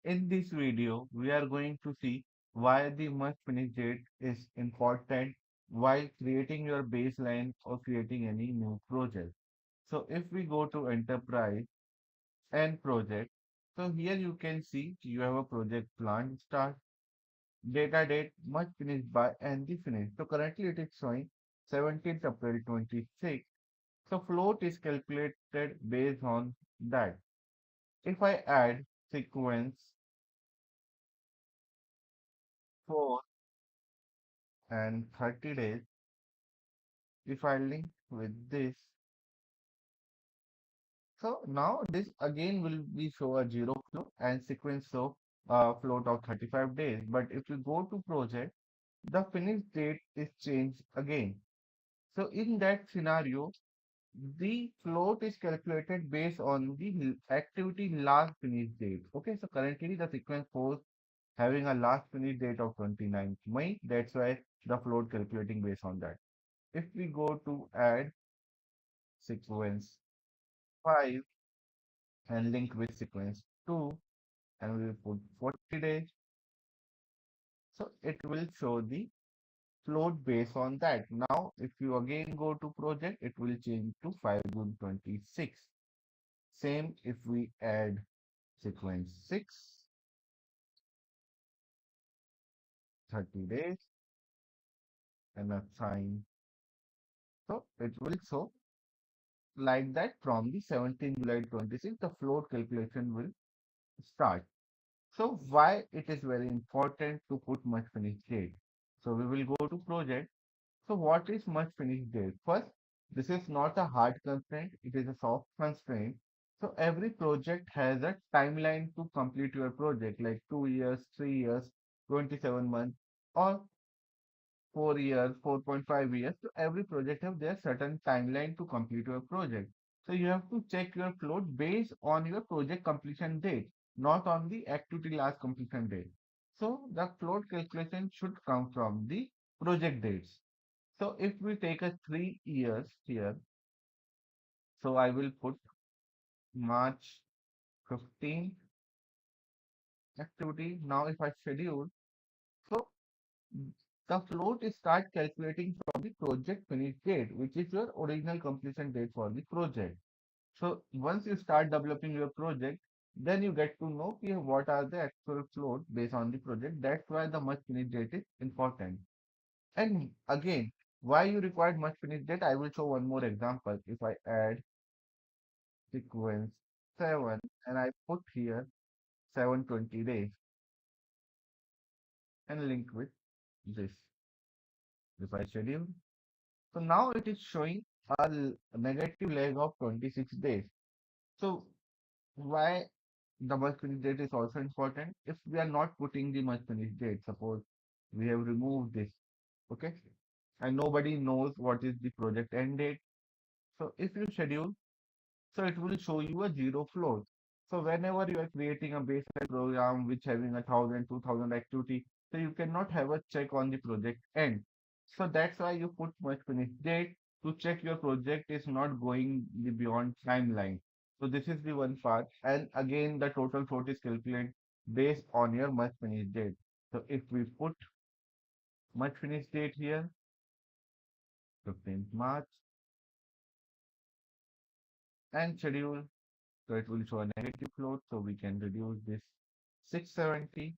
In this video, we are going to see why the must finish date is important while creating your baseline or creating any new project. So if we go to enterprise and project, so here you can see you have a project plan start, data date, must finish by and the finish. So currently it is showing 17th April 26. So float is calculated based on that. If I add sequence 4 and 30 days, if I link with this, so now this again will be show a zero float and sequence show float of 35 days. But if you go to project, the finish date is changed again. So in that scenario, the float is calculated based on the activity last finish date. Okay, so currently the sequence 4 having a last finish date of 29th May. That's why the float calculating based on that. If we go to add sequence 5 and link with sequence 2 and we will put 40 days, so it will show the float based on that. Now, if you again go to project, it will change to 5 June 26. Same if we add sequence 6, 30 days and assign. So it will show like that from the 17th July 26, the float calculation will start. So why it is very important to put must finish date? So we will go to project. So what is must finish date? First, this is not a hard constraint, it is a soft constraint. So every project has a timeline to complete your project, like 2 years, 3 years, 27 months, or 4 years, 4.5 years. So every project have their certain timeline to complete your project. So you have to check your float based on your project completion date, not on the activity last completion date. So the float calculation should come from the project dates. So if we take a 3 years here, so I will put March 15 activity. Now if I schedule, so the float is start calculating from the project finish date, which is your original completion date for the project. So once you start developing your project, then you get to know what are the actual float based on the project. That's why the must finish date is important. And again, why you require must finish date, I will show one more example. If I add sequence 7 and I put here 720 days and link with this. If I schedule, so now it is showing a negative lag of 26 days. So why the must finish date is also important? If we are not putting the must finish date, suppose we have removed this, okay, and nobody knows what is the project end date. So if you schedule, so it will show you a zero float. So whenever you are creating a baseline program which having 1,000, 2,000 activity, so you cannot have a check on the project end. So that's why you put must finish date to check your project is not going the beyond timeline. So this is the one part. And again, the total float is calculated based on your must finish date. So if we put must finish date here, 15th March, and schedule, so it will show a negative float, so we can reduce this 670.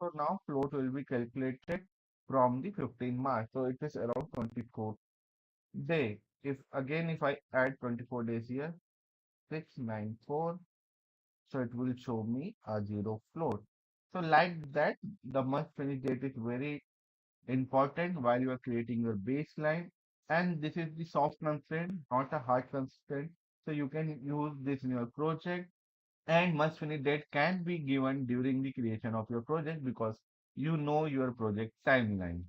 So now float will be calculated from the 15 March. So it is around 24 day. If I add 24 days here, 694, so it will show me a zero float. So like that, the must finish date is very important while you are creating your baseline. And this is the soft constraint, not a hard constraint. So you can use this in your project, and must finish date can be given during the creation of your project because you know your project timeline.